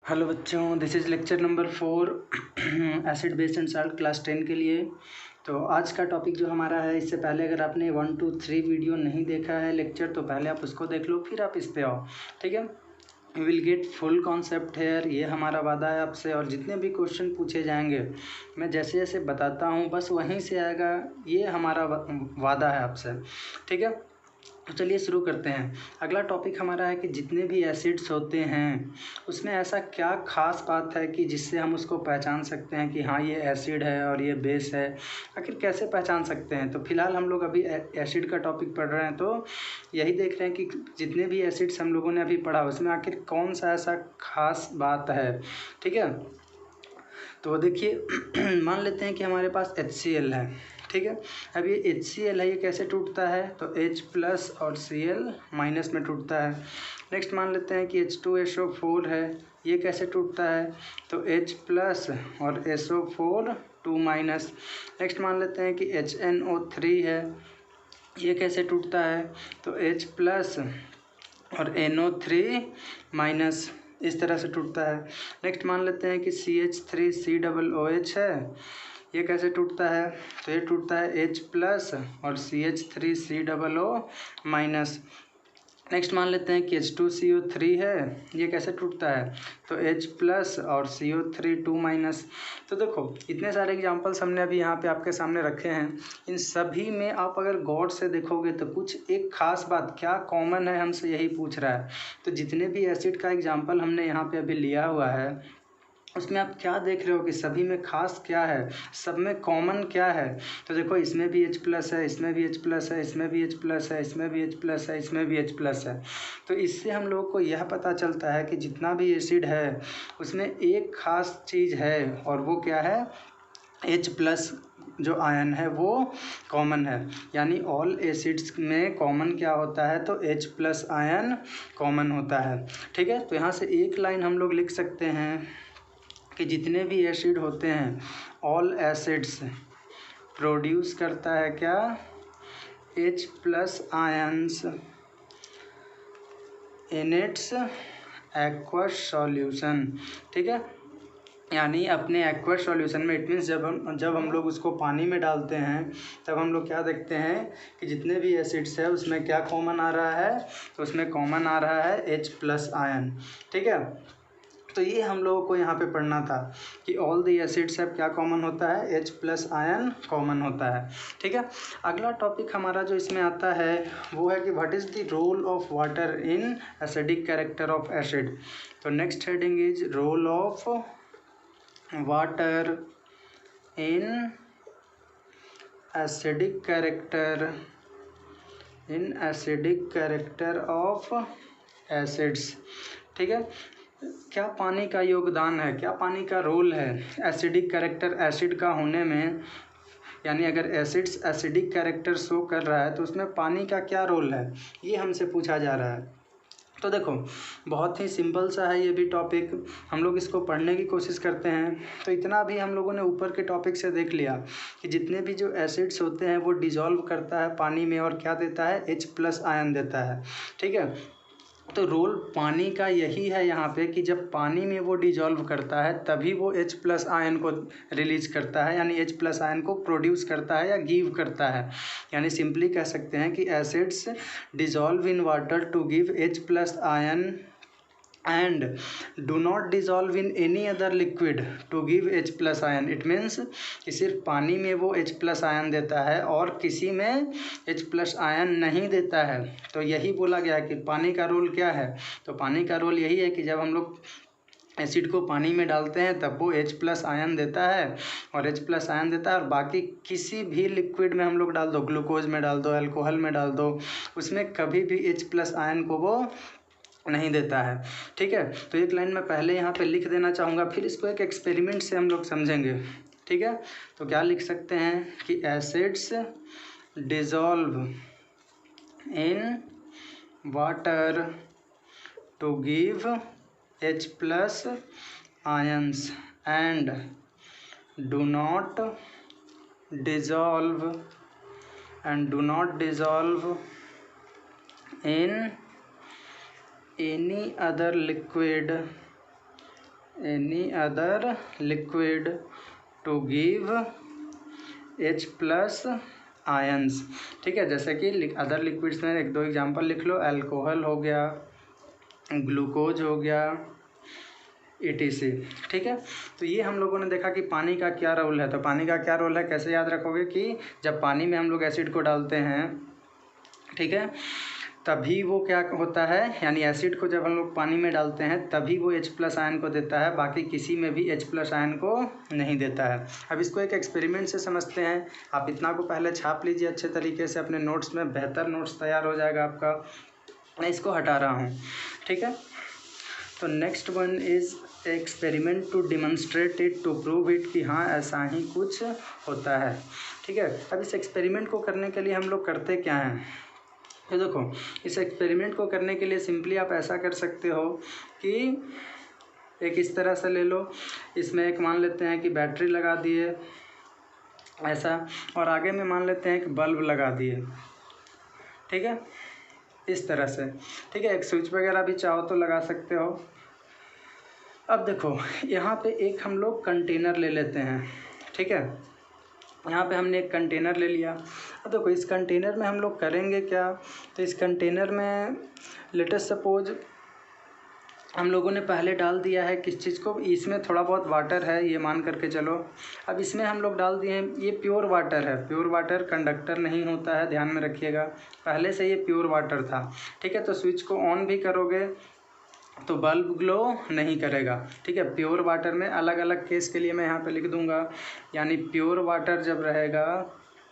Hello बच्चों, this is lecture number 4 acid base and salt class 10 के लिए। तो आज का टॉपिक जो हमारा है, इससे पहले अगर आपने 1 2 3 वीडियो नहीं देखा है लेक्चर, तो पहले आप उसको देख लो, फिर आप इस पे आओ। ठीक है, you will get full concept here, ये हमारा वादा है आपसे। और जितने भी क्वेश्चन पूछे जाएंगे मैं जैसे जैसे बताता हूँ बस वहीं से आएगा, ये हमारा वादा है आपसे। ठीक है, तो चलिए शुरू करते हैं। अगला टॉपिक हमारा है कि जितने भी एसिड्स होते हैं उसमें ऐसा क्या खास बात है कि जिससे हम उसको पहचान सकते हैं कि हाँ ये एसिड है और ये बेस है। आखिर कैसे पहचान सकते हैं? तो फिलहाल हम लोग अभी एसिड का टॉपिक पढ़ रहे हैं, तो यही देख रहे हैं कि जितने भी एसिड्स हम लोगों ने अभी पढ़ा उसमें आखिर कौन सा ऐसा खास बात है। ठीक है, तो देखिए मान लेते हैं कि हमारे पास HCl है। ठीक है, अब ये HCl है, ये कैसे टूटता है? तो H प्लस और Cl माइनस में टूटता है। नेक्स्ट मान लेते हैं कि H2SO4 है, ये कैसे टूटता है? तो H प्लस और SO4 2 माइनस। नेक्स्ट मान लेते हैं कि HNO3 है, ये कैसे टूटता है? तो H प्लस और NO3 माइनस, इस तरह से टूटता है। नेक्स्ट मान लेते हैं कि CH3COOH है, ये कैसे टूटता है? तो ये टूटता है H प्लस और CH3COO माइनस। नेक्स्ट मान लेते हैं कि H2CO3 है, ये कैसे टूटता है? तो H प्लस और CO3 2 माइनस। तो देखो इतने सारे एग्जांपल्स हमने अभी यहाँ पे आपके सामने रखे हैं। इन सभी में आप अगर गौर से देखोगे तो कुछ एक खास बात क्या कॉमन है, हमसे यही पूछ रहा है। तो जितने भी एसिड का एग्जाम्पल हमने यहाँ पे अभी लिया हुआ है उसमें आप क्या देख रहे हो कि सभी में खास क्या है, सब में कॉमन क्या है? तो देखो इसमें भी H प्लस है, इसमें भी H प्लस है, इसमें भी H प्लस है, इसमें भी H प्लस है, इसमें भी H प्लस है। तो इससे हम लोगों को यह पता चलता है कि जितना भी एसिड है उसमें एक खास चीज़ है, और वो क्या है? H प्लस जो आयन है वो कॉमन है। यानी ऑल एसिड्स में कॉमन क्या होता है? तो H प्लस आयन कॉमन होता है। ठीक है, तो यहाँ से एक लाइन हम लोग लिख सकते हैं कि जितने भी एसिड होते हैं ऑल एसिड्स प्रोड्यूस करता है क्या? H plus ions in its aqueous solution. ठीक है, यानी अपने एक्वस सॉल्यूशन में, इट मीन्स जब हम लोग उसको पानी में डालते हैं तब हम लोग क्या देखते हैं कि जितने भी एसिड्स है उसमें क्या कॉमन आ रहा है? तो उसमें कॉमन आ रहा है H प्लस आयन। ठीक है, तो ये हम लोगों को यहाँ पे पढ़ना था कि ऑल द एसिड्स सब क्या कॉमन होता है? H प्लस आयन कॉमन होता है। ठीक है, अगला टॉपिक हमारा जो इसमें आता है वो है कि what is the role of water in acidic character of acid. तो next heading is role of water in acidic character of acids. ठीक है, क्या पानी का योगदान है, क्या पानी का रोल है एसिडिक कैरेक्टर एसिड का होने में? यानी अगर एसिड्स एसिडिक कैरेक्टर शो कर रहा है तो उसमें पानी का क्या रोल है, ये हमसे पूछा जा रहा है। तो देखो बहुत ही सिंपल सा है ये भी टॉपिक, हम लोग इसको पढ़ने की कोशिश करते हैं। तो इतना भी हम लोगों ने ऊपर के टॉपिक से देख लिया कि जितने भी जो एसिड्स होते हैं वो डिज़ोल्व करता है पानी में और क्या देता है? H प्लस आयन देता है। ठीक है, तो रोल पानी का यही है यहाँ पे कि जब पानी में वो डिजॉल्व करता है तभी वो H प्लस आयन को रिलीज करता है, यानी H प्लस आयन को प्रोड्यूस करता है या गिव करता है। यानी सिंपली कह सकते हैं कि acids dissolve in water to give H plus ion and do not dissolve in any other liquid to give H plus ion। It means कि सिर्फ पानी में वो H प्लस आयन देता है और किसी में H प्लस आयन नहीं देता है। तो यही बोला गया है कि पानी का रोल क्या है? तो पानी का रोल यही है कि जब हम लोग एसिड को पानी में डालते हैं तब वो H प्लस आयन देता है, और H प्लस आयन देता है, और बाकी किसी भी लिक्विड में हम लोग डाल दो, ग्लूकोज में डाल दो, अल्कोहल में डाल दो, उसमें कभी भी H प्लस आयन को वो नहीं देता है। ठीक है, तो एक लाइन मैं पहले यहाँ पे लिख देना चाहूँगा, फिर इसको एक एक्सपेरिमेंट से हम लोग समझेंगे। ठीक है, तो क्या लिख सकते हैं कि acids dissolve in water to give H plus ions and do not dissolve in any other liquid any other liquid to give H plus ions. ठीक है, जैसे कि अदर लिक्विड्स में एक दो एग्जांपल लिख लो, अल्कोहल हो गया, ग्लूकोज हो गया, ETC। ठीक है, तो ये हम लोगों ने देखा कि पानी का क्या रोल है। तो पानी का क्या रोल है कैसे याद रखोगे कि जब पानी में हम लोग एसिड को डालते हैं, ठीक है, तभी वो क्या होता है, यानी एसिड को जब हम लोग पानी में डालते हैं तभी वो H प्लस आयन को देता है, बाकी किसी में भी H प्लस आयन को नहीं देता है। अब इसको एक एक्सपेरिमेंट से समझते हैं। आप इतना को पहले छाप लीजिए अच्छे तरीके से अपने नोट्स में, बेहतर नोट्स तैयार हो जाएगा आपका। मैं इसको हटा रहा हूँ। ठीक है, तो next one is experiment to demonstrate it, to prove it, कि हाँ ऐसा ही कुछ होता है। ठीक है, अब इस एक्सपेरिमेंट को करने के लिए हम लोग करते क्या हैं, तो देखो इस एक्सपेरिमेंट को करने के लिए सिंपली आप ऐसा कर सकते हो कि एक इस तरह से ले लो, इसमें एक मान लेते हैं कि बैटरी लगा दिए ऐसा, और आगे में मान लेते हैं कि बल्ब लगा दिए। ठीक है, इस तरह से। ठीक है, एक स्विच वगैरह भी चाहो तो लगा सकते हो। अब देखो यहाँ पे एक हम लोग कंटेनर ले लेते हैं। ठीक है, यहाँ पे हमने एक कंटेनर ले लिया। अब देखो इस कंटेनर में हम लोग करेंगे क्या, तो इस कंटेनर में लेट अस सपोज हम लोगों ने पहले डाल दिया है किस चीज़ को, इसमें थोड़ा बहुत वाटर है ये मान करके चलो। अब इसमें हम लोग डाल दिए हैं, ये प्योर वाटर है, प्योर वाटर कंडक्टर नहीं होता है, ध्यान में रखिएगा, पहले से ये प्योर वाटर था। ठीक है, तो स्विच को ऑन भी करोगे तो बल्ब ग्लो नहीं करेगा। ठीक है, प्योर वाटर में अलग अलग केस के लिए मैं यहाँ पे लिख दूँगा, यानी प्योर वाटर जब रहेगा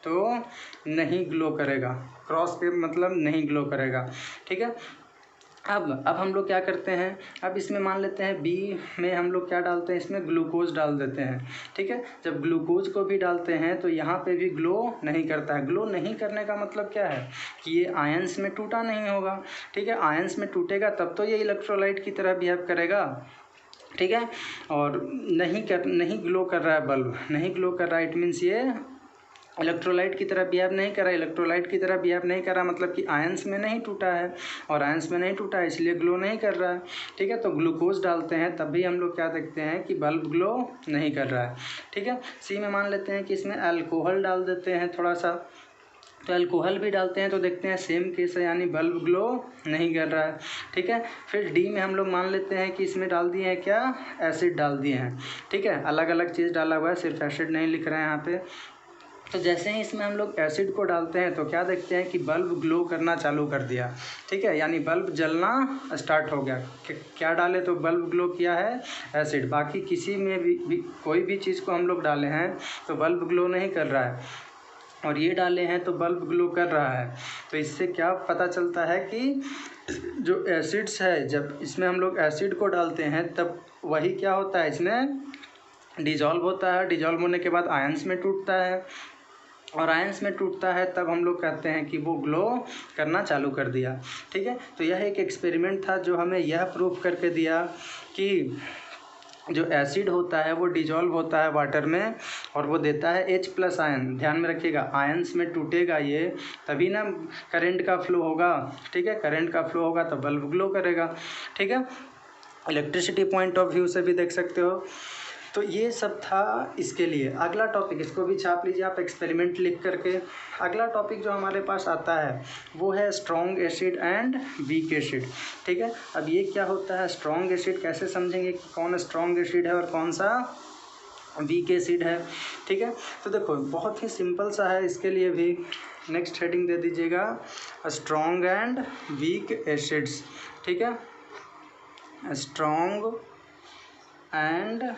तो नहीं ग्लो करेगा, क्रॉस पे मतलब नहीं ग्लो करेगा। ठीक है, अब हम लोग क्या करते हैं, अब इसमें मान लेते हैं बी में हम लोग क्या डालते हैं, इसमें ग्लूकोज डाल देते हैं। ठीक है, जब ग्लूकोज को भी डालते हैं तो यहाँ पे भी ग्लो नहीं करता है। ग्लो नहीं करने का मतलब क्या है कि ये आयंस में टूटा नहीं होगा। ठीक है, आयंस में टूटेगा तब तो ये इलेक्ट्रोलाइट की तरह बिहेव करेगा। ठीक है, और नहीं ग्लो कर रहा है बल्ब, नहीं ग्लो कर रहा है, इट मीन्स ये इलेक्ट्रोलाइट की तरह बिहेव नहीं कर रहा है। इलेक्ट्रोलाइट की तरह बिहेव नहीं कर रहा मतलब कि आयंस में नहीं टूटा है, और आयंस में नहीं टूटा है इसलिए ग्लो नहीं कर रहा है। ठीक है, तो ग्लूकोज डालते हैं तब भी हम लोग क्या देखते हैं कि बल्ब ग्लो नहीं कर रहा है। ठीक है, सी में मान लेते हैं कि इसमें अल्कोहल डाल देते हैं थोड़ा सा, तो अल्कोहल भी डालते हैं तो देखते हैं सेम केस है, यानी बल्ब ग्लो नहीं कर रहा है। ठीक है, फिर डी में हम लोग मान लेते हैं कि इसमें डाल दिए हैं क्या, एसिड डाल दिए हैं। ठीक है, अलग अलग चीज़ डाला हुआ है, सिर्फ एसिड नहीं लिख रहे हैं यहाँ पे। तो जैसे ही इसमें हम लोग एसिड को डालते हैं तो क्या देखते हैं कि बल्ब ग्लो करना चालू कर दिया। ठीक है, यानी बल्ब जलना स्टार्ट हो गया। क्या डाले तो बल्ब ग्लो किया है, एसिड। बाकी किसी में भी कोई भी चीज़ को हम लोग डाले हैं तो बल्ब ग्लो नहीं कर रहा है, और ये डाले हैं तो बल्ब ग्लो कर रहा है। तो इससे क्या पता चलता है कि जो एसिड्स है, जब इसमें हम लोग एसिड को डालते हैं तब वही क्या होता है, इसमें डिजॉल्व होता है। डिजॉल्व होने के बाद आयंस में टूटता है, और आयंस में टूटता है तब हम लोग कहते हैं कि वो ग्लो करना चालू कर दिया। ठीक है, तो यह एक एक्सपेरिमेंट था जो हमें यह प्रूव करके दिया कि जो एसिड होता है वो डिजॉल्व होता है वाटर में, और वो देता है H प्लस आयन। ध्यान में रखिएगा, आयंस में टूटेगा ये तभी ना करंट का फ्लो होगा। ठीक है, करंट का फ्लो होगा तो बल्ब ग्लो करेगा। ठीक है, इलेक्ट्रिसिटी पॉइंट ऑफ व्यू से भी देख सकते हो। तो ये सब था इसके लिए। अगला टॉपिक, इसको भी छाप लीजिए आप एक्सपेरिमेंट लिख करके। अगला टॉपिक जो हमारे पास आता है वो है strong acid and weak acid. ठीक है, अब ये क्या होता है, स्ट्रॉन्ग एसिड कैसे समझेंगे कि कौन स्ट्रॉन्ग एसिड है और कौन सा वीक एसिड है। ठीक है, तो देखो बहुत ही सिंपल सा है, इसके लिए भी नेक्स्ट हेडिंग दे दीजिएगा, स्ट्रॉन्ग एंड वीक एसिड्स। ठीक है, स्ट्रॉन्ग एंड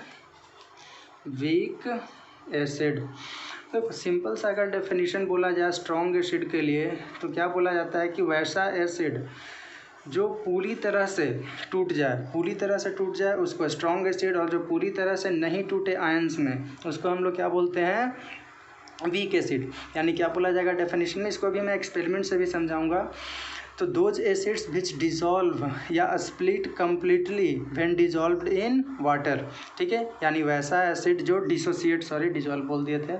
वीक एसिड। तो सिंपल सा अगर डेफिनेशन बोला जाए स्ट्रॉन्ग एसिड के लिए तो क्या बोला जाता है कि वैसा एसिड जो पूरी तरह से टूट जाए उसको स्ट्रॉन्ग एसिड, और जो पूरी तरह से नहीं टूटे आयंस में उसको हम लोग क्या बोलते हैं, वीक एसिड। यानी क्या बोला जाएगा डेफिनेशन में, इसको भी मैं एक्सपेरिमेंट से भी समझाऊंगा। तो दोज एसिड्स विच डिज़ोल्व या split completely when dissolved in water. ठीक है, यानी वैसा एसिड जो डिसोसिएट, डिज़ोल्व बोल दिए थे,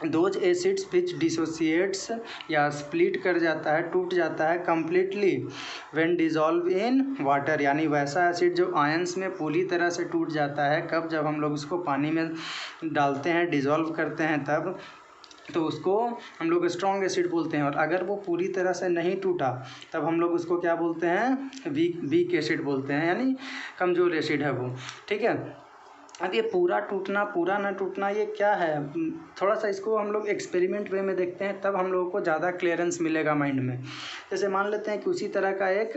दोज एसिड्स विच डिसोसिएट्स या स्प्लिट कर जाता है, टूट जाता है completely when dissolve in water, यानी वैसा एसिड जो आयंस में पूरी तरह से टूट जाता है कब, जब हम लोग उसको पानी में डालते हैं, डिज़ोल्व करते हैं तब, तो उसको हम लोग स्ट्रॉन्ग एसिड बोलते हैं। और अगर वो पूरी तरह से नहीं टूटा तब हम लोग उसको क्या बोलते हैं, वीक एसिड बोलते हैं, यानी कमज़ोर एसिड है वो। ठीक है, अब ये पूरा टूटना पूरा ना टूटना ये क्या है, थोड़ा सा इसको हम लोग एक्सपेरिमेंट वे में देखते हैं, तब हम लोगों को ज़्यादा क्लियरेंस मिलेगा माइंड में। जैसे मान लेते हैं कि उसी तरह का एक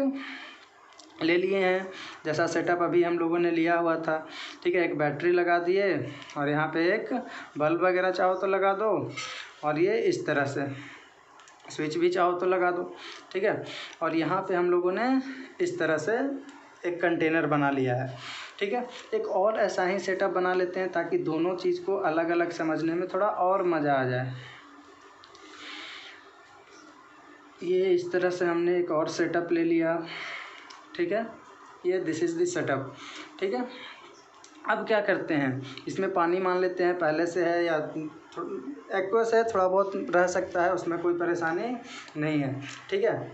ले लिए हैं, जैसा सेटअप अभी हम लोगों ने लिया हुआ था। ठीक है, एक बैटरी लगा दिए और यहाँ पे एक बल्ब वगैरह चाहो तो लगा दो, और ये इस तरह से स्विच भी चाहो तो लगा दो। ठीक है, और यहाँ पे हम लोगों ने इस तरह से एक कंटेनर बना लिया है। ठीक है, एक और ऐसा ही सेटअप बना लेते हैं ताकि दोनों चीज़ को अलग अलग समझने में थोड़ा और मज़ा आ जाए। ये इस तरह से हमने एक और सेटअप ले लिया। ठीक है, ये दिस इज़ द सेटअप। ठीक है, अब क्या करते हैं, इसमें पानी मान लेते हैं पहले से है या एक्वस है, थोड़ा बहुत रह सकता है, उसमें कोई परेशानी नहीं है। ठीक है,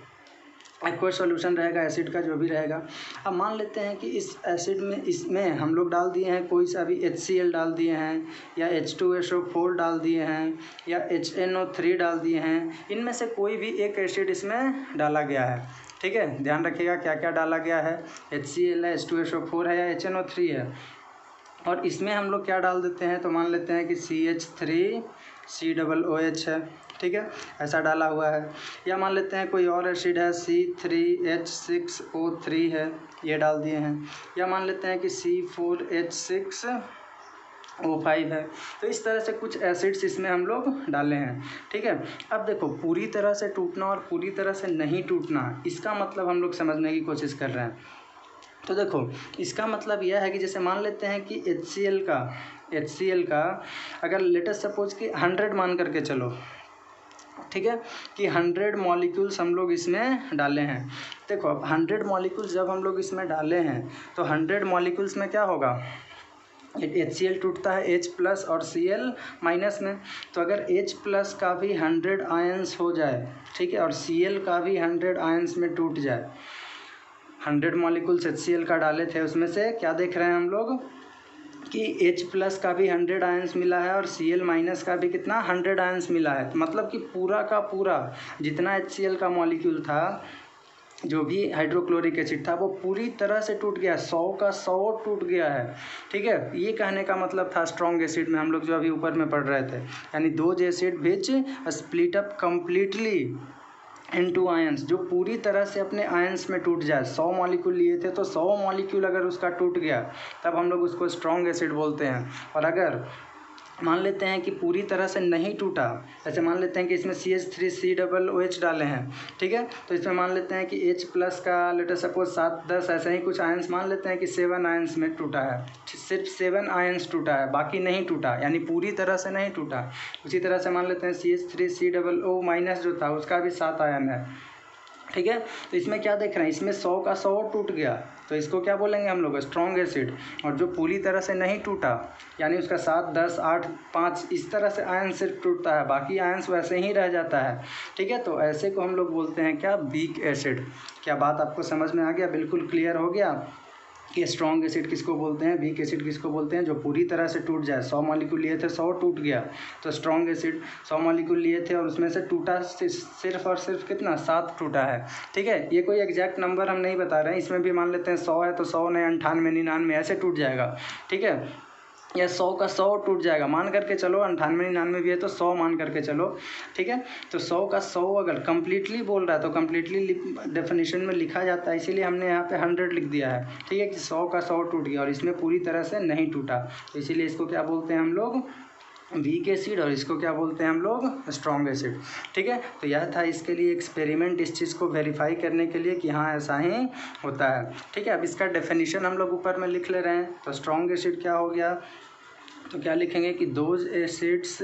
एक्वस सॉल्यूशन रहेगा एसिड का जो भी रहेगा। अब मान लेते हैं कि इस एसिड में इसमें हम लोग डाल दिए हैं कोई सा भी HCl डाल दिए हैं, या H2SO4 डाल दिए हैं, या HNO3 डाल दिए हैं। इनमें से कोई भी एक एसिड इसमें डाला गया है। ठीक है, ध्यान रखिएगा क्या क्या डाला गया है, HCl है, H2SO4 है, या HNO3 है। और इसमें हम लोग क्या डाल देते हैं, तो मान लेते हैं कि CH3COOH है। ठीक है, ऐसा डाला हुआ है। या मान लेते हैं कोई और एसिड है, C3H6O3 है, ये डाल दिए हैं। या मान लेते हैं कि C4H6O5 है। तो इस तरह से कुछ एसिड्स इसमें हम लोग डाले हैं। ठीक है, अब देखो पूरी तरह से टूटना और पूरी तरह से नहीं टूटना, इसका मतलब हम लोग समझने की कोशिश कर रहे हैं। तो देखो इसका मतलब यह है कि जैसे मान लेते हैं कि HCl का अगर लेटेस्ट सपोज कि 100 मान करके चलो, ठीक है, कि 100 मॉलिक्यूल्स हम लोग इसमें डाले हैं। देखो अब 100 मॉलिक्यूल्स जब हम लोग इसमें डाले हैं तो 100 मॉलिक्यूल्स में क्या होगा, HCl टूटता है H+ और Cl- में। तो अगर H+ का भी 100 आयंस हो जाए, ठीक है, और Cl का भी 100 आयंस में टूट जाए, 100 मॉलिक्यूल्स HCl का डाले थे, उसमें से क्या देख रहे हैं हम लोग कि H+ का भी 100 आयंस मिला है और Cl- का भी कितना 100 आयंस मिला है। मतलब कि पूरा का पूरा जितना HCl का मॉलिक्यूल था, जो भी हाइड्रोक्लोरिक एसिड था, वो पूरी तरह से टूट गया, 100 का 100 टूट गया है। ठीक है, ये कहने का मतलब था स्ट्रॉन्ग एसिड में हम लोग जो अभी ऊपर में पढ़ रहे थे, यानी those acid which split up completely into ions, जो पूरी तरह से अपने आयंस में टूट जाए। 100 मॉलिक्यूल लिए थे तो 100 मॉलिक्यूल अगर उसका टूट गया तब हम लोग उसको स्ट्रॉन्ग एसिड बोलते हैं। और अगर मान लेते हैं कि पूरी तरह से नहीं टूटा, ऐसे मान लेते हैं कि इसमें CH3COOH डाले हैं। ठीक है, तो इसमें मान लेते हैं कि H+ का लेटर सपोज 7-10 ऐसे ही कुछ आयंस मान लेते हैं कि 7 आयंस में टूटा है, सिर्फ 7 आयंस टूटा है, बाकी नहीं टूटा, यानी पूरी तरह से नहीं टूटा। उसी तरह से मान लेते हैं CH3COO- जो था उसका भी 7 आयन है। ठीक है, तो इसमें क्या देख रहे हैं, इसमें 100 का 100 टूट गया, तो इसको क्या बोलेंगे हम लोग, स्ट्रॉन्ग एसिड। और जो पूरी तरह से नहीं टूटा, यानी उसका 7, 10, 8, 5 इस तरह से आयन सिर्फ टूटता है, बाकी आयंस वैसे ही रह जाता है। ठीक है, तो ऐसे को हम लोग बोलते हैं क्या, वीक एसिड। क्या बात आपको समझ में आ गया, बिल्कुल क्लियर हो गया कि स्ट्रॉन्ग एसिड किसको बोलते हैं, वीक एसिड किसको बोलते हैं, जो पूरी तरह से टूट जाए। 100 मॉलिक्यूल लिए थे, 100 टूट गया तो स्ट्रॉन्ग एसिड। 100 मॉलिक्यूल लिए थे और उसमें से टूटा सिर्फ और सिर्फ कितना, 7 टूटा है। ठीक है, ये कोई एग्जैक्ट नंबर हम नहीं बता रहे हैं, इसमें भी मान लेते हैं 100 है तो 100 नहीं, 98, 99 ऐसे टूट जाएगा। ठीक है, या 100 का 100 टूट जाएगा, मान करके चलो 98, 99 भी है तो 100 मान करके चलो। ठीक है, तो 100 का 100 अगर कम्प्लीटली बोल रहा है तो कम्प्लीटली डेफिनेशन में लिखा जाता है, इसीलिए हमने यहाँ पे 100 लिख दिया है। ठीक है, कि 100 का 100 टूट गया और इसमें पूरी तरह से नहीं टूटा, तो इसीलिए इसको क्या बोलते हैं हम लोग, वीक एसिड, और इसको क्या बोलते हैं हम लोग, स्ट्रॉन्ग एसिड। ठीक है, तो यह था इसके लिए एक्सपेरिमेंट, इस चीज़ को वेरीफाई करने के लिए कि हाँ ऐसा ही होता है। ठीक है, अब इसका डेफिनेशन हम लोग ऊपर में लिख ले रहे हैं। तो स्ट्रॉन्ग एसिड क्या हो गया, तो क्या लिखेंगे कि those acids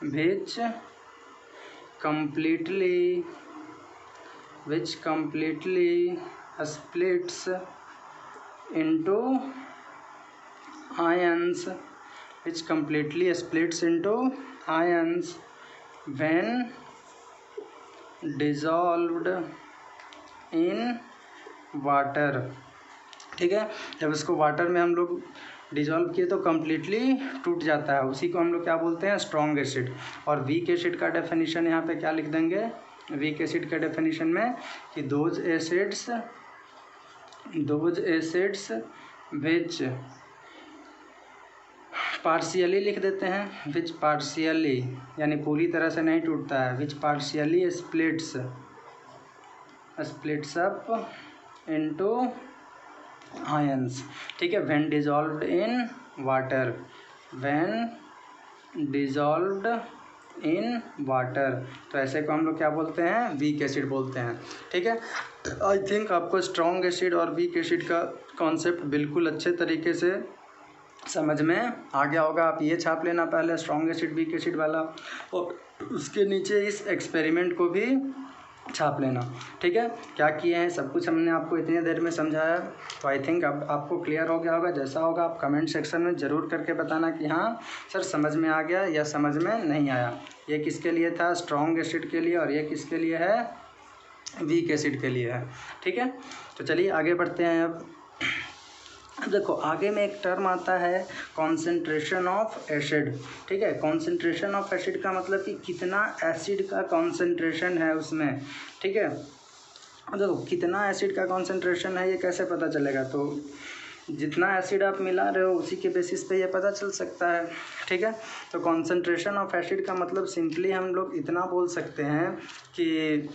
which completely splits into ions which completely splits into ions when dissolved in water। ठीक है, जब इसको वाटर में हम लोग डिजॉल्व किए तो कम्प्लीटली टूट जाता है, उसी को हम लोग क्या बोलते हैं, स्ट्रॉन्ग एसिड। और वीक एसिड का डेफिनेशन यहाँ पे क्या लिख देंगे, वीक एसिड के डेफिनेशन में कि दोज एसिड्स विच पार्शियली लिख देते हैं, विच पार्शियली यानी पूरी तरह से नहीं टूटता है, which partially splits up into ions. ठीक है, when dissolved in water, when dissolved in water, तो ऐसे को हम लोग क्या बोलते हैं, वीक एसिड बोलते हैं। ठीक है, आई थिंक आपको स्ट्रॉन्ग एसिड और वीक एसिड का कॉन्सेप्ट बिल्कुल अच्छे तरीके से समझ में आ गया होगा। आप ये छाप लेना पहले स्ट्रॉन्ग एसिड वीक एसिड वाला, और उसके नीचे इस एक्सपेरिमेंट को भी छाप लेना। ठीक है, क्या किए हैं सब कुछ हमने आपको इतनी देर में समझाया, तो आई थिंक अब आपको क्लियर हो गया होगा। जैसा होगा आप कमेंट सेक्शन में ज़रूर करके बताना कि हाँ सर समझ में आ गया या समझ में नहीं आया। ये किसके लिए था, स्ट्रॉन्ग एसिड के लिए, और ये किसके लिए है, वीक एसिड के लिए है। ठीक है, तो चलिए आगे बढ़ते हैं। अब देखो आगे में एक टर्म आता है कॉन्सेंट्रेशन ऑफ एसिड। ठीक है, कॉन्सेंट्रेशन ऑफ एसिड का मतलब कि कितना एसिड का कॉन्सेंट्रेशन है उसमें। ठीक है, देखो कितना एसिड का कॉन्सेंट्रेशन है ये कैसे पता चलेगा, तो जितना एसिड आप मिला रहे हो उसी के बेसिस पे ये पता चल सकता है। ठीक है, तो कॉन्सेंट्रेशन ऑफ एसिड का मतलब सिंपली हम लोग इतना बोल सकते हैं कि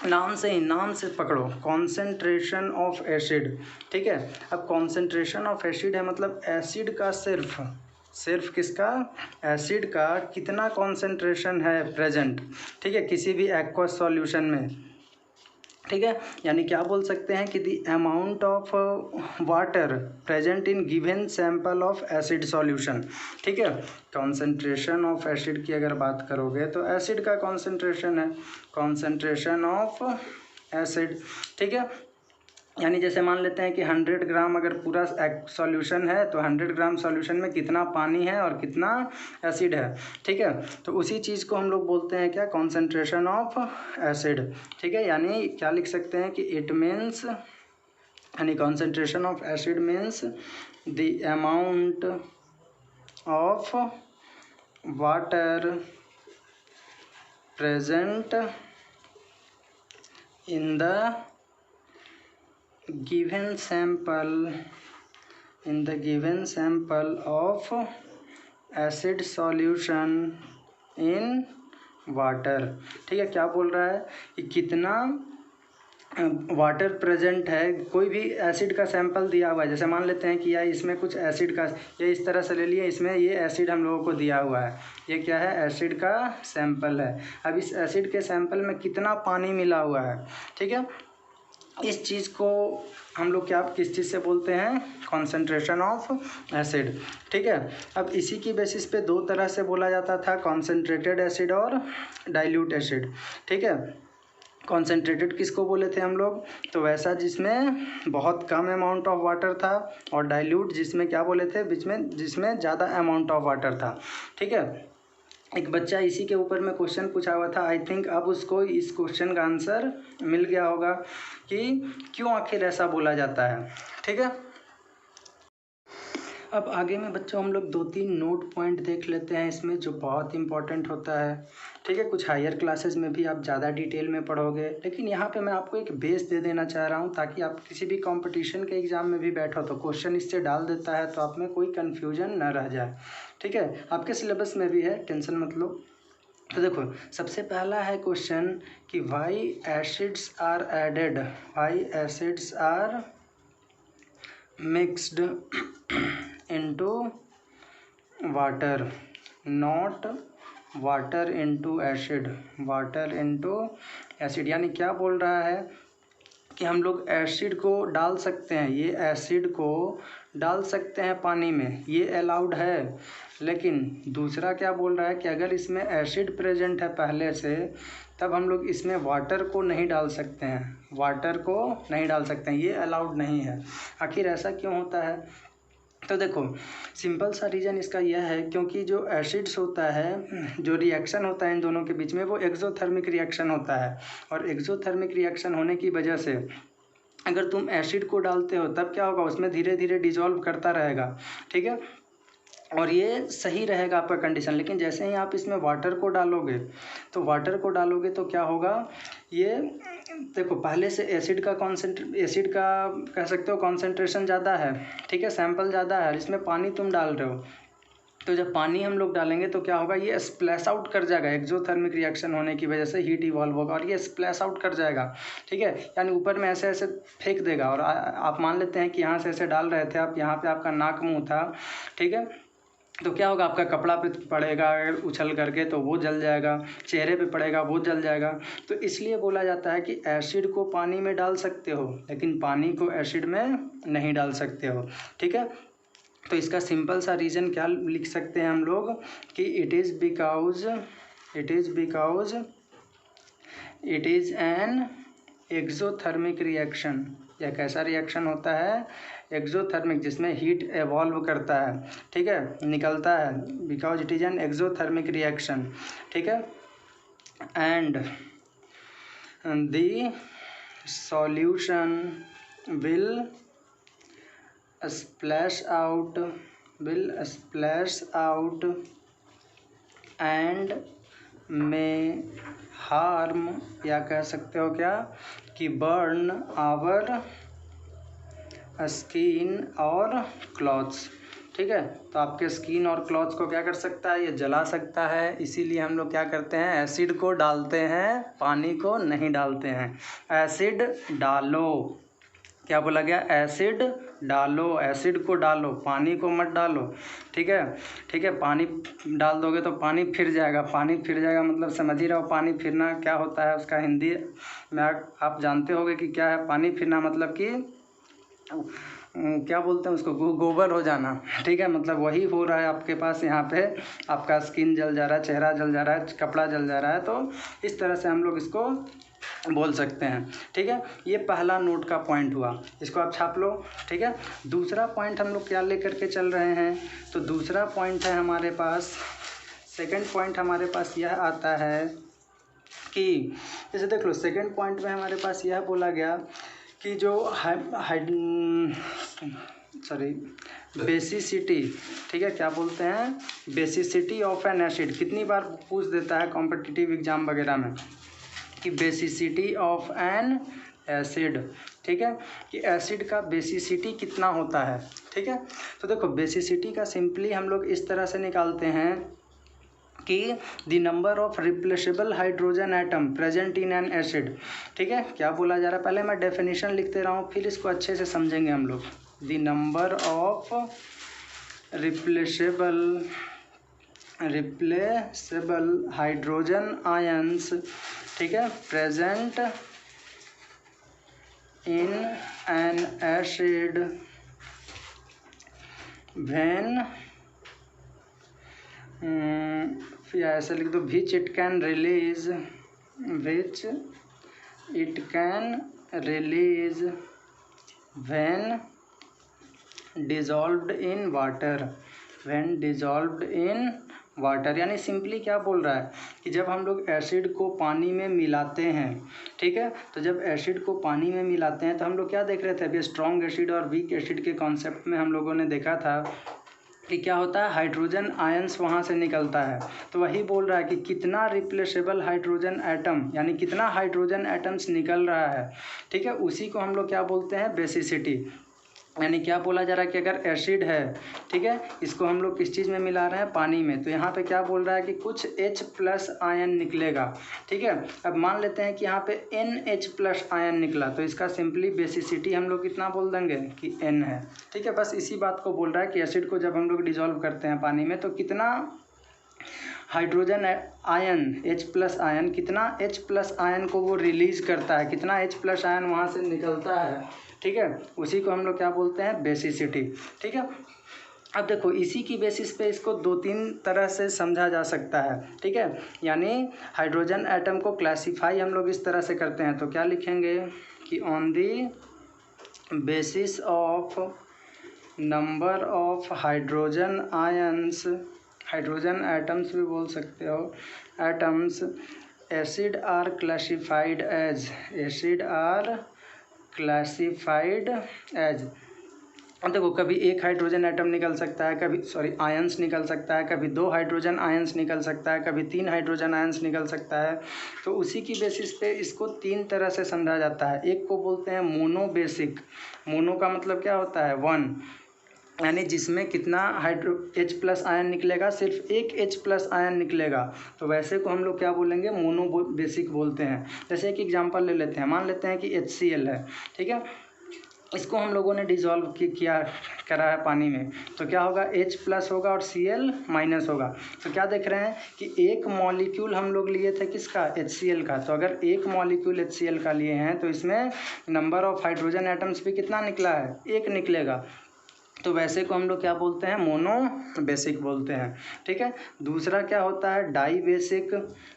नाम से पकड़ो, कॉन्सेंट्रेशन ऑफ एसिड। ठीक है, अब कॉन्सेंट्रेशन ऑफ एसिड है मतलब एसिड का सिर्फ किसका, एसिड का कितना कॉन्सेंट्रेशन है प्रेजेंट। ठीक है, किसी भी एक्वस सॉल्यूशन में। ठीक है, यानी क्या बोल सकते हैं कि the amount of water present in given sample of acid solution. ठीक है, कॉन्सेंट्रेशन ऑफ एसिड की अगर बात करोगे तो एसिड का कॉन्सेंट्रेशन है, कॉन्सेंट्रेशन ऑफ एसिड। ठीक है, यानी जैसे मान लेते हैं कि 100 ग्राम अगर पूरा सॉल्यूशन है तो 100 ग्राम सॉल्यूशन में कितना पानी है और कितना एसिड है। ठीक है, तो उसी चीज़ को हम लोग बोलते हैं क्या, कॉन्सेंट्रेशन ऑफ एसिड। ठीक है, यानी क्या लिख सकते हैं कि इट मीन्स, यानी concentration of acid means the amount of water present in the given sample of acid solution in water। ठीक है, क्या बोल रहा है कि कितना वाटर प्रेजेंट है, कोई भी एसिड का सैंपल दिया हुआ है, जैसे मान लेते हैं कि यार इसमें कुछ एसिड का, ये इस तरह से ले लिए, इसमें ये एसिड हम लोगों को दिया हुआ है, ये क्या है, एसिड का सैंपल है। अब इस एसिड के सैंपल में कितना पानी मिला हुआ है। ठीक है, इस चीज़ को हम लोग क्या किस चीज़ से बोलते हैं, कॉन्सेंट्रेशन ऑफ एसिड। ठीक है, अब इसी की बेसिस पे दो तरह से बोला जाता था, कॉन्सेंट्रेटेड एसिड और डाइल्यूट एसिड। ठीक है, कॉन्सेंट्रेटेड किसको बोले थे हम लोग, तो वैसा जिसमें बहुत कम अमाउंट ऑफ वाटर था, और डाइल्यूट जिसमें क्या बोले थे, जिसमें ज़्यादा अमाउंट ऑफ वाटर था। ठीक है, एक बच्चा इसी के ऊपर में क्वेश्चन पूछा हुआ था, आई थिंक अब उसको इस क्वेश्चन का आंसर मिल गया होगा कि क्यों आखिर ऐसा बोला जाता है। ठीक है, अब आगे में बच्चों हम लोग 2-3 नोट पॉइंट देख लेते हैं इसमें, जो बहुत इंपॉर्टेंट होता है। ठीक है, कुछ हायर क्लासेस में भी आप ज़्यादा डिटेल में पढ़ोगे, लेकिन यहाँ पे मैं आपको एक बेस दे देना चाह रहा हूँ ताकि आप किसी भी कंपटीशन के एग्ज़ाम में भी बैठो तो क्वेश्चन इससे डाल देता है, तो आप में कोई कन्फ्यूजन न रह जाए। ठीक है, आपके सिलेबस में भी है, टेंशन मत लो। तो देखो सबसे पहला है क्वेश्चन कि why acids are added, why acids are mixed into water, not water into acid, water into acid. यानी क्या बोल रहा है कि हम लोग एसिड को डाल सकते हैं, ये एसिड को डाल सकते हैं पानी में, ये अलाउड है। लेकिन दूसरा क्या बोल रहा है कि अगर इसमें एसिड प्रेजेंट है पहले से, तब हम लोग इसमें वाटर को नहीं डाल सकते हैं, वाटर को नहीं डाल सकते हैं, ये अलाउड नहीं है। आखिर ऐसा क्यों होता है, तो देखो सिंपल सा रीज़न इसका यह है क्योंकि जो एसिड्स होता है, जो रिएक्शन होता है इन दोनों के बीच में, वो एक्सोथर्मिक रिएक्शन होता है। और एक्सोथर्मिक रिएक्शन होने की वजह से अगर तुम एसिड को डालते हो तब क्या होगा, उसमें धीरे धीरे डिजॉल्व करता रहेगा, ठीक है, और ये सही रहेगा आपका कंडीशन। लेकिन जैसे ही आप इसमें वाटर को डालोगे तो क्या होगा, ये देखो पहले से एसिड का कह सकते हो कॉन्सेंट्रेशन ज़्यादा है, ठीक है, सैंपल ज़्यादा है, इसमें पानी तुम डाल रहे हो, तो जब पानी हम लोग डालेंगे तो क्या होगा, ये स्प्लैश आउट कर जाएगा, एक्सोथर्मिक रिएक्शन होने की वजह से हीट इवॉल्व होगा और ये स्प्लैश आउट कर जाएगा, ठीक है, यानी ऊपर में ऐसे ऐसे फेंक देगा। और आप मान लेते हैं कि यहाँ से ऐसे डाल रहे थे आप, यहाँ पे आपका नाक मुँह था, ठीक है, तो क्या होगा, आपका कपड़ा पे पड़ेगा उछल करके तो वो जल जाएगा, चेहरे पे पड़ेगा वो जल जाएगा। तो इसलिए बोला जाता है कि एसिड को पानी में डाल सकते हो लेकिन पानी को एसिड में नहीं डाल सकते हो, ठीक है। तो इसका सिंपल सा रीज़न क्या लिख सकते हैं हम लोग कि it is because it is an exothermic reaction. यह कैसा रिएक्शन होता है, एक्सोथर्मिक, जिसमें हीट एवॉल्व करता है, ठीक है, निकलता है, because it is an exothermic reaction, ठीक है। And the solution will splash out and में हार्म, या कह सकते हो क्या कि बर्न आवर स्किन और क्लॉथ्स, ठीक है। तो आपके स्किन और क्लॉथ्स को क्या कर सकता है, ये जला सकता है। इसीलिए हम लोग क्या करते हैं, एसिड को डालते हैं, पानी को नहीं डालते हैं। एसिड डालो, क्या बोला गया, एसिड डालो, एसिड को डालो, पानी को मत डालो, ठीक है, ठीक है। पानी डाल दोगे तो पानी फिर जाएगा, मतलब समझ ही रहो, पानी फिरना क्या होता है, उसका हिंदी में आप जानते होगे कि क्या है। पानी फिरना मतलब कि क्या बोलते हैं उसको, गोबर हो जाना, ठीक है, मतलब वही हो रहा है आपके पास। यहाँ पे आपका स्किन जल जा रहा है, चेहरा जल जा रहा है, कपड़ा जल जा रहा है, तो इस तरह से हम लोग इसको बोल सकते हैं, ठीक है। ये पहला नोट का पॉइंट हुआ, इसको आप छाप लो, ठीक है। दूसरा पॉइंट हम लोग क्या लेकर के चल रहे हैं, तो दूसरा पॉइंट है हमारे पास, सेकंड पॉइंट हमारे पास यह आता है कि जैसे देख लो, सेकंड पॉइंट में हमारे पास यह बोला गया कि जो बेसिसिटी, ठीक है, क्या बोलते हैं, बेसिसिटी ऑफ एन एसिड। कितनी बार पूछ देता है कॉम्पिटिटिव एग्जाम वगैरह में कि बेसिसिटी ऑफ एन एसिड, ठीक है, कि एसिड का बेसिसिटी कितना होता है, ठीक है। तो देखो बेसिसिटी का सिंपली हम लोग इस तरह से निकालते हैं कि the number of replaceable hydrogen atom present in an acid, ठीक है। क्या बोला जा रहा है, पहले मैं डेफिनेशन लिखते रहा हूँ, फिर इसको अच्छे से समझेंगे हम लोग। The number of replaceable hydrogen ions, ठीक है, present in an acid when, या ऐसे लिख दो, which it can release when dissolved in water, यानी सिंपली क्या बोल रहा है कि जब हम लोग एसिड को पानी में मिलाते हैं, ठीक है, तो जब एसिड को पानी में मिलाते हैं तो हम लोग क्या देख रहे थे अभी, स्ट्रॉन्ग एसिड और वीक एसिड के कॉन्सेप्ट में हम लोगों ने देखा था कि क्या होता है, हाइड्रोजन आयंस वहाँ से निकलता है। तो वही बोल रहा है कि कितना रिप्लेसेबल हाइड्रोजन एटम, यानी कितना हाइड्रोजन एटम्स निकल रहा है, ठीक है, उसी को हम लोग क्या बोलते हैं, बेसिसिटी। यानी क्या बोला जा रहा है कि अगर एसिड है, ठीक है, इसको हम लोग किस चीज़ में मिला रहे हैं, पानी में, तो यहाँ पे क्या बोल रहा है कि कुछ H+ आयन निकलेगा, ठीक है। अब मान लेते हैं कि यहाँ पे NH+ आयन निकला, तो इसका सिंपली बेसिसिटी हम लोग कितना बोल देंगे कि N है, ठीक है। बस इसी बात को बोल रहा है कि एसिड को जब हम लोग डिजॉल्व करते हैं पानी में तो कितना हाइड्रोजन आयन H+ आयन, कितना H+ आयन को वो रिलीज करता है, कितना H+ आयन वहाँ से निकलता है, ठीक है, उसी को हम लोग क्या बोलते हैं, बेसिसिटी, ठीक है। अब देखो इसी की बेसिस पे इसको 2-3 तरह से समझा जा सकता है, ठीक है। यानी हाइड्रोजन एटम को क्लासीफाई हम लोग इस तरह से करते हैं, तो क्या लिखेंगे कि on the basis of number of hydrogen ions, hydrogen atoms भी बोल सकते हो, atoms acid are classified as, acid are classified as. देखो कभी एक हाइड्रोजन एटम निकल सकता है, कभी आयंस निकल सकता है, कभी 2 हाइड्रोजन आयंस निकल सकता है, कभी 3 हाइड्रोजन आयंस निकल सकता है। तो उसी की बेसिस पे इसको 3 तरह से समझा जाता है। एक को बोलते हैं मोनो बेसिक, मोनो का मतलब क्या होता है 1, यानी जिसमें कितना H प्लस आयन निकलेगा, सिर्फ एक H प्लस आयन निकलेगा, तो वैसे को हम लोग क्या बोलेंगे मोनो बेसिक बोलते हैं। जैसे एक एग्जांपल ले लेते हैं, मान लेते हैं कि HCl है, ठीक है, इसको हम लोगों ने डिज़ोल्व किया करा है पानी में, तो क्या होगा H प्लस होगा और Cl माइनस होगा। तो क्या देख रहे हैं कि एक मॉलिक्यूल हम लोग लिए थे किसका, HCl का, तो अगर एक मॉलिक्यूल HCl का लिए हैं तो इसमें नंबर ऑफ हाइड्रोजन एटम्स भी कितना निकला है, एक निकलेगा। तो वैसे को हम लोग क्या बोलते हैं, मोनो बेसिक बोलते हैं, ठीक है। दूसरा क्या होता है, डाई बेसिक।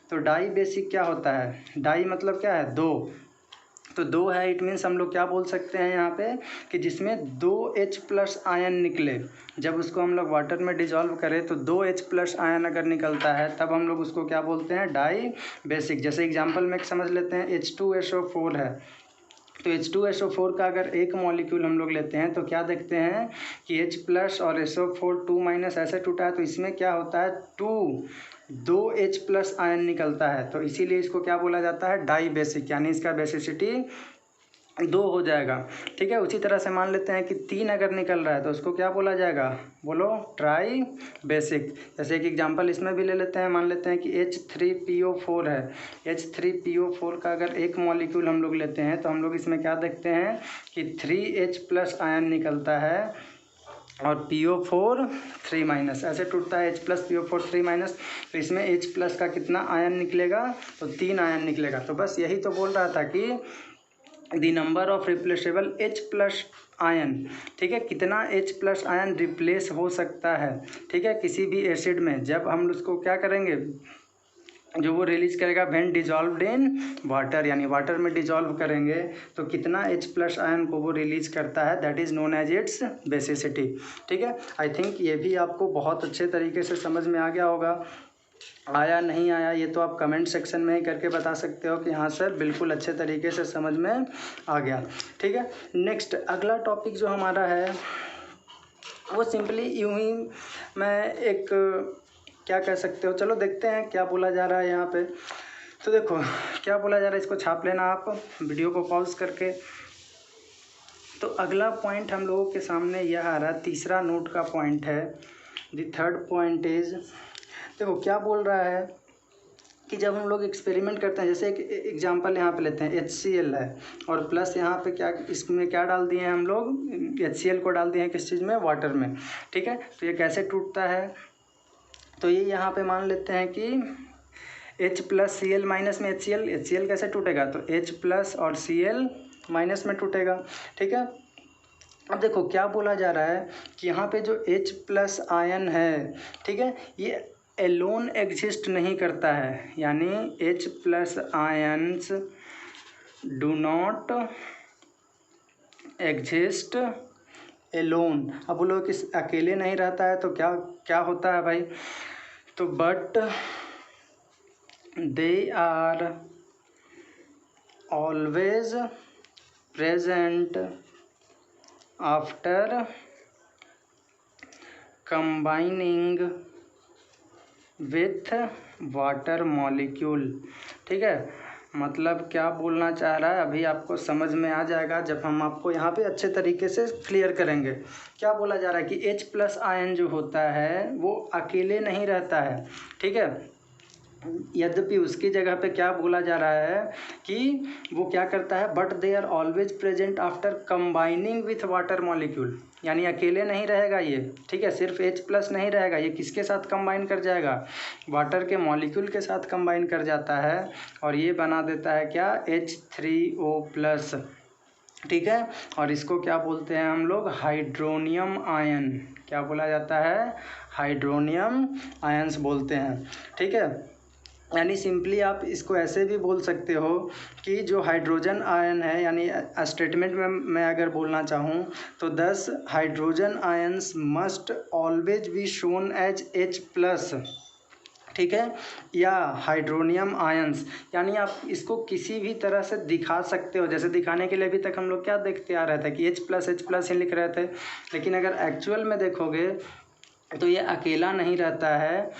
तो डाई बेसिक क्या होता है, डाई मतलब क्या है, 2, तो 2 है, इट मीन्स हम लोग क्या बोल सकते हैं यहाँ पे कि जिसमें 2 H प्लस आयन निकले, जब उसको हम लोग वाटर में डिजॉल्व करें तो 2 H प्लस आयन अगर निकलता है तब हम लोग उसको क्या बोलते हैं, डाई बेसिक। जैसे एग्जांपल में समझ लेते हैं, H2SO4 है, तो H2SO4 का अगर एक मॉलिक्यूल हम लोग लेते हैं तो क्या देखते हैं कि H प्लस और SO4 2 माइनस ऐसे टूटा है, तो इसमें क्या होता है 2 H प्लस आयन निकलता है, तो इसीलिए इसको क्या बोला जाता है, डाई बेसिक, यानी इसका बेसिसिटी 2 हो जाएगा, ठीक है। उसी तरह से मान लेते हैं कि 3 अगर निकल रहा है तो उसको क्या बोला जाएगा, बोलो ट्राई बेसिक। जैसे एक एग्जांपल इसमें भी ले लेते हैं, मान लेते हैं कि H3PO4 है, H3PO4 का अगर एक मॉलिक्यूल हम लोग लेते हैं तो हम लोग इसमें क्या देखते हैं कि 3H प्लस आयन निकलता है और PO4 3 माइनस ऐसे टूटता है, H प्लस PO4 3 माइनस, तो इसमें H प्लस का कितना आयन निकलेगा, तो 3 आयन निकलेगा। तो बस यही तो बोल रहा था कि the number of replaceable H plus ion, ठीक है, कितना H प्लस आयन रिप्लेस हो सकता है, ठीक है, किसी भी एसिड में, जब हम उसको क्या करेंगे, जो वो रिलीज करेगा व्हेन डिजॉल्व्ड इन वाटर, यानी वाटर में डिजॉल्व करेंगे तो कितना H प्लस आयन को वो रिलीज करता है, that is known as its basicity, ठीक है। आई थिंक ये भी आपको बहुत अच्छे तरीके से समझ में आ गया होगा। आया नहीं आया ये तो आप कमेंट सेक्शन में ही करके बता सकते हो कि हाँ सर बिल्कुल अच्छे तरीके से समझ में आ गया, ठीक है। नेक्स्ट अगला टॉपिक जो हमारा है वो सिंपली यूं ही मैं एक क्या कह सकते हो, चलो देखते हैं क्या बोला जा रहा है यहाँ पे। तो देखो क्या बोला जा रहा है, इसको छाप लेना आप वीडियो को पॉज करके। तो अगला पॉइंट हम लोगों के सामने यह आ रहा है, तीसरा नोट का पॉइंट है। द थर्ड पॉइंट इज, देखो क्या बोल रहा है कि जब हम लोग एक्सपेरिमेंट करते हैं, जैसे एक एग्जांपल यहाँ पे लेते हैं, HCl है और प्लस यहाँ पे क्या, इसमें क्या डाल दिए हैं हम लोग, HCl को डाल दिए हैं किस चीज़ में, वाटर में, ठीक है। तो ये कैसे टूटता है, तो ये यहाँ पे मान लेते हैं कि H प्लस Cl माइनस में HCl कैसे टूटेगा, तो H प्लस और Cl माइनस में टूटेगा, ठीक है। अब देखो क्या बोला जा रहा है कि यहाँ पे जो H प्लस आयन है, ठीक है, ये एलोन एग्जिस्ट नहीं करता है, यानी H plus ions do not exist alone. अब बोलो कि अकेले नहीं रहता है तो क्या क्या होता है भाई, तो but they are always present after combining with water molecule, ठीक है। मतलब क्या बोलना चाह रहा है अभी आपको समझ में आ जाएगा जब हम आपको यहाँ पे अच्छे तरीके से क्लियर करेंगे। क्या बोला जा रहा है कि H प्लस आयन जो होता है वो अकेले नहीं रहता है, ठीक है, यद्यपि उसकी जगह पे क्या बोला जा रहा है कि वो क्या करता है, but they are always present after combining with water molecule, यानी अकेले नहीं रहेगा ये, ठीक है, सिर्फ H प्लस नहीं रहेगा, ये किसके साथ कंबाइन कर जाएगा, वाटर के मॉलिक्यूल के साथ कंबाइन कर जाता है और ये बना देता है क्या, H3O प्लस, ठीक है। और इसको क्या बोलते हैं हम लोग, हाइड्रोनियम आयन, क्या बोला जाता है, हाइड्रोनियम आयंस बोलते हैं, ठीक है। यानी सिंपली आप इसको ऐसे भी बोल सकते हो कि जो हाइड्रोजन आयन है, यानी स्टेटमेंट में मैं अगर बोलना चाहूँ तो 10 hydrogen ions must always be shown as H+, ठीक है, या हाइड्रोनियम आयंस, यानी आप इसको किसी भी तरह से दिखा सकते हो। जैसे दिखाने के लिए अभी तक हम लोग क्या देखते आ रहे थे कि H+H+ ही लिख रहे थे, लेकिन अगर एक्चुअल में देखोगे तो ये अकेला नहीं रहता है,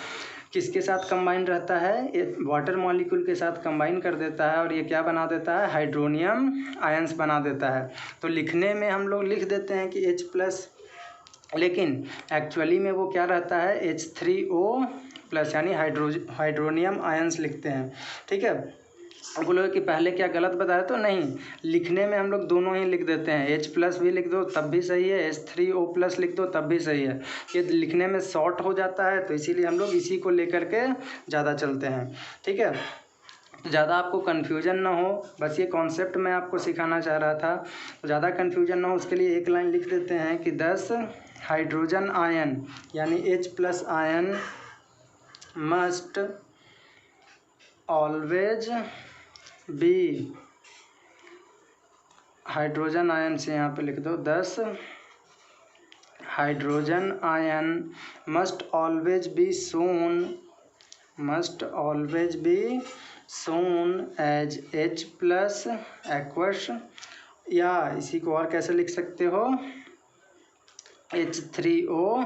किसके साथ कंबाइन रहता है, ये वाटर मॉलिक्यूल के साथ कंबाइन कर देता है और ये क्या बना देता है, हाइड्रोनियम आयंस बना देता है। तो लिखने में हम लोग लिख देते हैं कि H+, लेकिन एक्चुअली में वो क्या रहता है, H3O+, यानी हाइड्रोनियम आयंस लिखते हैं। ठीक है, बोलो कि पहले क्या गलत बताया, तो नहीं, लिखने में हम लोग दोनों ही लिख देते हैं, H+ भी लिख दो तब भी सही है, H3O+ लिख दो तब भी सही है। ये लिखने में शॉर्ट हो जाता है, तो इसीलिए हम लोग इसी को लेकर के ज़्यादा चलते हैं। ठीक है, तो ज़्यादा आपको कन्फ्यूजन ना हो, बस ये कॉन्सेप्ट मैं आपको सिखाना चाह रहा था, तो ज़्यादा कन्फ्यूजन ना हो उसके लिए एक लाइन लिख देते हैं कि 10 हाइड्रोजन आयन यानी H+ ion must always be, hydrogen ion से यहाँ पे लिख दो 10 hydrogen ion must always be shown as H+ aqueous, या इसी को और कैसे लिख सकते हो, H3O+।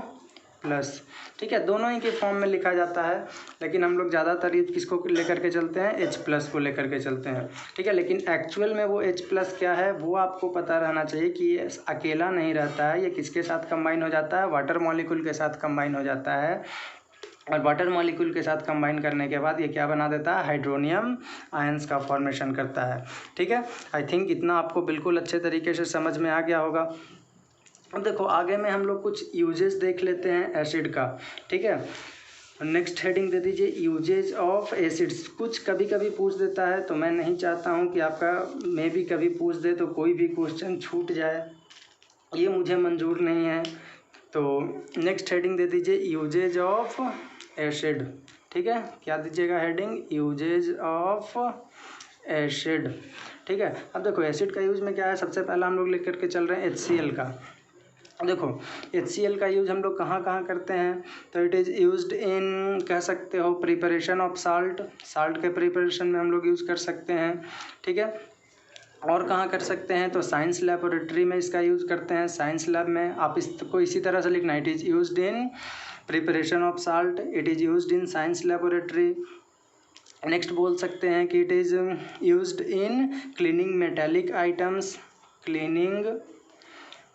ठीक है, दोनों ही के फॉर्म में लिखा जाता है, लेकिन हम लोग ज़्यादातर किसको लेकर के चलते हैं, H+ को लेकर के चलते हैं। ठीक है, लेकिन एक्चुअल में वो H+ क्या है वो आपको पता रहना चाहिए कि ये अकेला नहीं रहता है, ये किसके साथ कंबाइन हो जाता है, वाटर मॉलिक्यूल के साथ कंबाइन हो जाता है, और वाटर मॉलिक्यूल के साथ कंबाइन करने के बाद ये क्या बना देता है, हाइड्रोनियम आयंस का फॉर्मेशन करता है। ठीक है, आई थिंक इतना आपको बिल्कुल अच्छे तरीके से समझ में आ गया होगा। अब देखो आगे में हम लोग कुछ यूजेस देख लेते हैं एसिड का। ठीक है, नेक्स्ट हेडिंग दे दीजिए यूजेज ऑफ एसिड्स। कुछ कभी कभी पूछ देता है, तो मैं नहीं चाहता हूँ कि आपका मे भी कभी पूछ दे तो कोई भी क्वेश्चन छूट जाए, ये मुझे मंजूर नहीं है। तो नेक्स्ट हेडिंग दे दीजिए यूजेज ऑफ एसिड। ठीक है, क्या दीजिएगा हेडिंग, यूजेज ऑफ एसिड। ठीक है, अब देखो एसिड का यूज में क्या है, सबसे पहला हम लोग लेकर के चल रहे हैं HCl का। देखो HCl का यूज़ हम लोग कहाँ कहाँ करते हैं, तो इट इज़ यूज्ड इन, कह सकते हो प्रिपरेशन ऑफ साल्ट, साल्ट के प्रिपरेशन में हम लोग यूज़ कर सकते हैं। ठीक है, और कहाँ कर सकते हैं, तो साइंस लेबोरेटरी में इसका यूज़ करते हैं। साइंस लैब में आप इसको इसी तरह से लिखना, it is used in preparation of salt, it is used in science laboratory. Next बोल सकते हैं कि it is used in cleaning metallic items, cleaning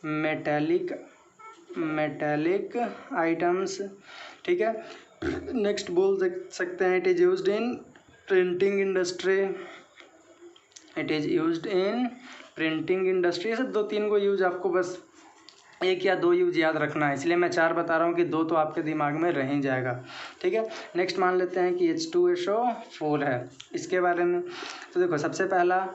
metallic items. ठीक है, नेक्स्ट बोल सकते हैं it is used in printing industry, it is used in printing industry. ऐसे 2-3 को यूज आपको बस 1 या 2 यूज याद रखना है, इसलिए मैं 4 बता रहा हूँ कि 2 तो आपके दिमाग में रह ही जाएगा। ठीक है, नेक्स्ट मान लेते हैं कि H2SO4 है, इसके बारे में। तो देखो सबसे पहला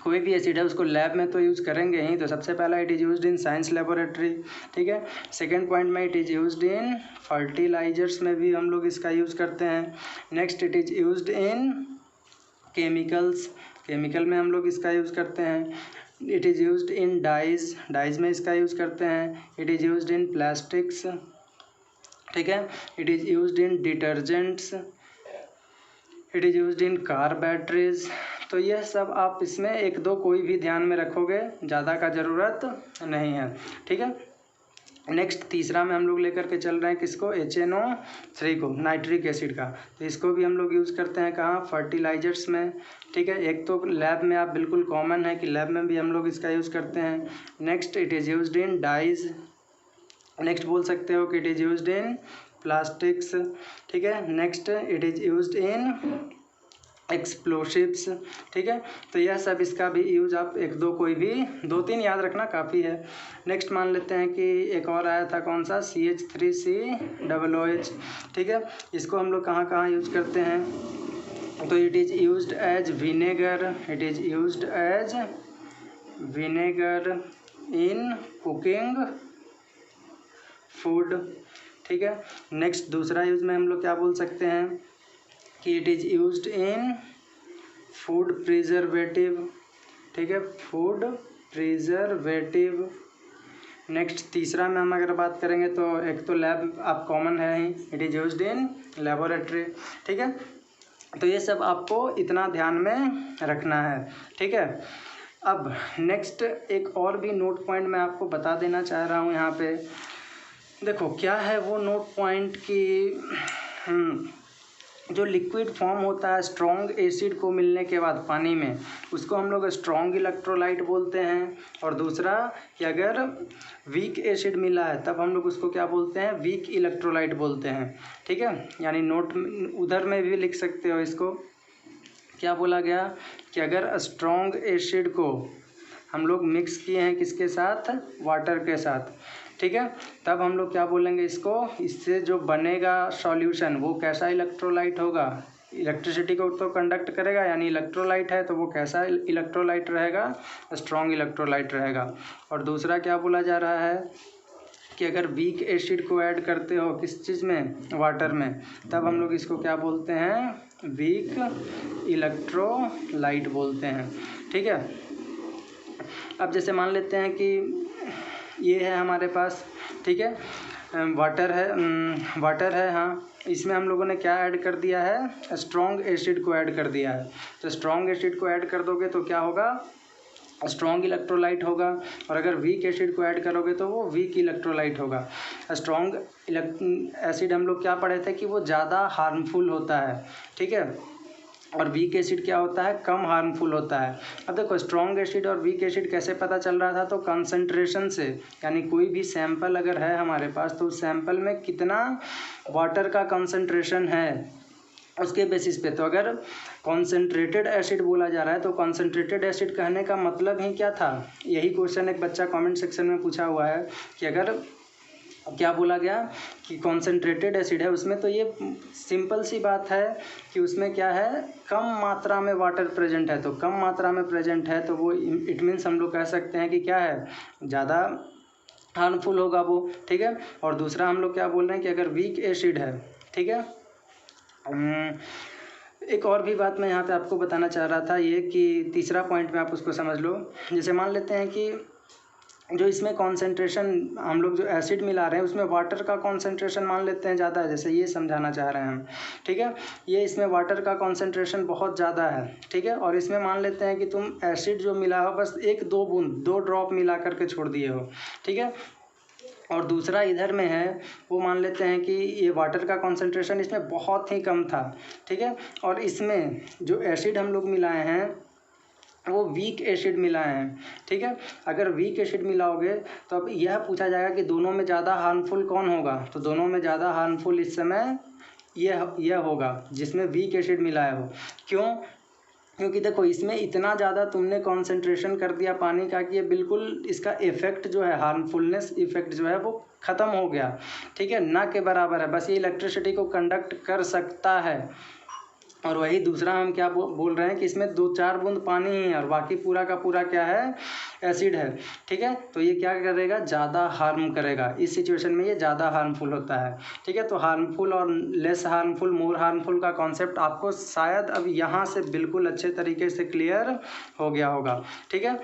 कोई भी एसिड है उसको लैब में तो यूज़ करेंगे ही, तो सबसे पहला it is used in science laboratory. ठीक है, सेकेंड पॉइंट में it is used in fertilisers में भी हम लोग इसका यूज़ करते हैं। Next it is used in chemicals, chemical में हम लोग इसका यूज़ करते हैं। It is used in dyes, dyes में इसका यूज़ करते हैं। It is used in plastics. ठीक है, it is used in detergents, it is used in car batteries. तो यह सब आप इसमें 1-2 कोई भी ध्यान में रखोगे, ज़्यादा का ज़रूरत नहीं है। ठीक है, नेक्स्ट तीसरा में हम लोग लेकर के चल रहे हैं किसको, HNO3 को, नाइट्रिक एसिड का। तो इसको भी हम लोग यूज़ करते हैं कहाँ, फर्टिलाइजर्स में। ठीक है, एक तो लैब में आप बिल्कुल कॉमन है कि लैब में भी हम लोग इसका यूज़ करते हैं। Next it is used in dyes. Next बोल सकते हो कि it is used in plastics. ठीक है, next it is used in explosives. ठीक है, तो यह सब इसका भी यूज आप 1-2 कोई भी 2-3 याद रखना काफ़ी है। नेक्स्ट मान लेते हैं कि एक और आया था कौन सा, CH3COOH। ठीक है, इसको हम लोग कहाँ कहाँ यूज करते हैं, तो it is used as vinegar, it is used as vinegar in cooking food. ठीक है, नेक्स्ट दूसरा यूज में हम लोग क्या बोल सकते हैं, कि it is used in food preservative, ठीक है, फूड प्रिजर्वेटिव। नेक्स्ट तीसरा में हम अगर बात करेंगे तो एक तो लैब आप कॉमन है ही, it is used in laboratory, ठीक है। तो ये सब आपको इतना ध्यान में रखना है, ठीक है। अब नेक्स्ट एक और भी नोट पॉइंट मैं आपको बता देना चाह रहा हूँ यहाँ पे। देखो क्या है वो नोट पॉइंट कि जो लिक्विड फॉर्म होता है स्ट्रॉन्ग एसिड को मिलने के बाद पानी में, उसको हम लोग स्ट्रॉन्ग इलेक्ट्रोलाइट बोलते हैं। और दूसरा कि अगर वीक एसिड मिला है तब हम लोग उसको क्या बोलते हैं, वीक इलेक्ट्रोलाइट बोलते हैं, ठीक है। यानी नोट उधर में भी लिख सकते हो इसको, क्या बोला गया कि अगर स्ट्रॉन्ग एसिड को हम लोग मिक्स किए हैं किसके साथ, वाटर के साथ, ठीक है, तब हम लोग क्या बोलेंगे इसको, इससे जो बनेगा सॉल्यूशन वो कैसा इलेक्ट्रोलाइट होगा, इलेक्ट्रिसिटी को तो कंडक्ट करेगा, यानी इलेक्ट्रोलाइट है तो वो कैसा इलेक्ट्रोलाइट रहेगा, स्ट्रॉन्ग इलेक्ट्रोलाइट रहेगा। और दूसरा क्या बोला जा रहा है कि अगर वीक एसिड को ऐड करते हो किस चीज़ में, वाटर में, तब हम लोग इसको क्या बोलते हैं, वीक इलेक्ट्रोलाइट बोलते हैं, ठीक है। अब जैसे मान लेते हैं कि ये है हमारे पास, ठीक है, वाटर है, हाँ, इसमें हम लोगों ने क्या ऐड कर दिया है, स्ट्रॉन्ग एसिड को ऐड कर दिया है। तो स्ट्रॉन्ग एसिड को ऐड कर दोगे तो क्या होगा, स्ट्रॉन्ग इलेक्ट्रोलाइट होगा। और अगर वीक एसिड को ऐड करोगे तो वो वीक इलेक्ट्रोलाइट होगा। स्ट्रॉन्ग एसिड हम लोग क्या पढ़े थे कि वो ज़्यादा हार्मफुल होता है, ठीक है, और वीक एसिड क्या होता है, कम हार्मफुल होता है। अब देखो स्ट्रॉन्ग एसिड और वीक एसिड कैसे पता चल रहा था, तो कंसंट्रेशन से, यानी कोई भी सैंपल अगर है हमारे पास तो उस सैंपल में कितना वाटर का कंसंट्रेशन है उसके बेसिस पे। तो अगर कॉन्सेंट्रेटेड एसिड बोला जा रहा है तो कॉन्सेंट्रेटेड एसिड कहने का मतलब ही क्या था, यही क्वेश्चन एक बच्चा कमेंट सेक्शन में पूछा हुआ है कि अगर क्या बोला गया कि कॉन्सेंट्रेटेड एसिड है उसमें, तो ये सिंपल सी बात है कि उसमें क्या है, कम मात्रा में वाटर प्रेजेंट है। तो कम मात्रा में प्रेजेंट है तो वो इट मीन्स हम लोग कह सकते हैं कि क्या है, ज़्यादा हार्मफुल होगा वो, ठीक है। और दूसरा हम लोग क्या बोल रहे हैं कि अगर वीक एसिड है, ठीक है, एक और भी बात मैं यहाँ पे आपको बताना चाह रहा था, ये कि तीसरा पॉइंट में आप उसको समझ लो। जैसे मान लेते हैं कि जो इसमें कॉन्सेंट्रेशन हम लोग जो एसिड मिला रहे हैं उसमें वाटर का कॉन्सेंट्रेशन मान लेते हैं ज़्यादा है, जैसे ये समझाना चाह रहे हैं हम, ठीक है, ये इसमें वाटर का कॉन्सेंट्रेशन बहुत ज़्यादा है, ठीक है। और इसमें मान लेते हैं कि तुम एसिड जो मिला हो बस 1-2 बूंद 2 ड्रॉप मिला करके छोड़ दिए हो, ठीक है। और दूसरा इधर में है वो मान लेते हैं कि ये वाटर का कॉन्सेंट्रेशन इसमें बहुत ही कम था, ठीक है। और इसमें जो एसिड हम लोग मिलाए हैं वो वीक एसिड मिलाए हैं, ठीक है। अगर वीक एसिड मिलाओगे तो अब यह पूछा जाएगा कि दोनों में ज़्यादा हार्मफुल कौन होगा, तो दोनों में ज़्यादा हार्मफुल इस समय यह होगा जिसमें वीक एसिड मिलाया हो। क्यों, क्योंकि देखो इसमें इतना ज़्यादा तुमने कॉन्सेंट्रेशन कर दिया पानी का कि ये बिल्कुल इसका इफ़ेक्ट जो है, हार्मफुलनेस इफ़ेक्ट जो है वो ख़त्म हो गया, ठीक है, ना के बराबर है, बस ये इलेक्ट्रिसिटी को कंडक्ट कर सकता है। और वही दूसरा हम क्या बोल रहे हैं कि इसमें 2-4 बूंद पानी ही है और बाकी पूरा का पूरा क्या है, एसिड है, ठीक है। तो ये क्या करेगा, ज़्यादा हार्म करेगा, इस सिचुएशन में ये ज़्यादा हार्मफुल होता है, ठीक है। तो हार्मफुल और लेस हार्मफुल, मोर हार्मफुल का कॉन्सेप्ट आपको शायद अब यहाँ से बिल्कुल अच्छे तरीके से क्लियर हो गया होगा, ठीक है।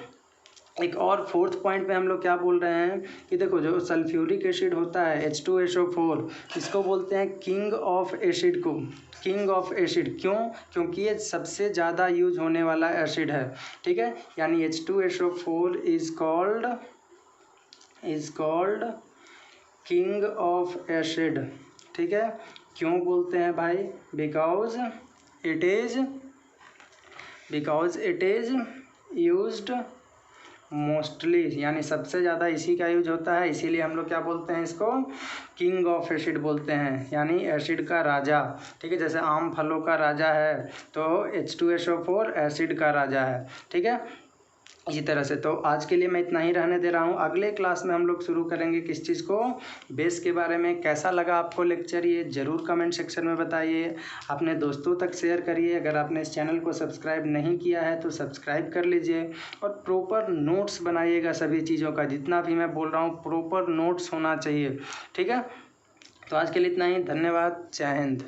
एक और फोर्थ पॉइंट पे हम लोग क्या बोल रहे हैं कि देखो जो सल्फ्यूरिक एसिड होता है H2SO4, इसको बोलते हैं किंग ऑफ एसिड को, किंग ऑफ एसिड। क्यों, क्योंकि ये सबसे ज़्यादा यूज होने वाला एसिड है, ठीक है। यानी H2SO4 is called king of acid, ठीक है। क्यों बोलते हैं भाई, because it is used mostly, यानी सबसे ज़्यादा इसी का यूज होता है, इसीलिए हम लोग क्या बोलते हैं इसको, किंग ऑफ एसिड बोलते हैं, यानी एसिड का राजा, ठीक है। जैसे आम फलों का राजा है तो H2SO4 एसिड का राजा है, ठीक है, इसी तरह से। तो आज के लिए मैं इतना ही रहने दे रहा हूँ। अगले क्लास में हम लोग शुरू करेंगे किस चीज़ को, बेस के बारे में। कैसा लगा आपको लेक्चर, ये ज़रूर कमेंट सेक्शन में बताइए, अपने दोस्तों तक शेयर करिए। अगर आपने इस चैनल को सब्सक्राइब नहीं किया है तो सब्सक्राइब कर लीजिए और प्रॉपर नोट्स बनाइएगा सभी चीज़ों का, जितना भी मैं बोल रहा हूँ प्रॉपर नोट्स होना चाहिए, ठीक है। तो आज के लिए इतना ही, धन्यवाद, जय हिंद।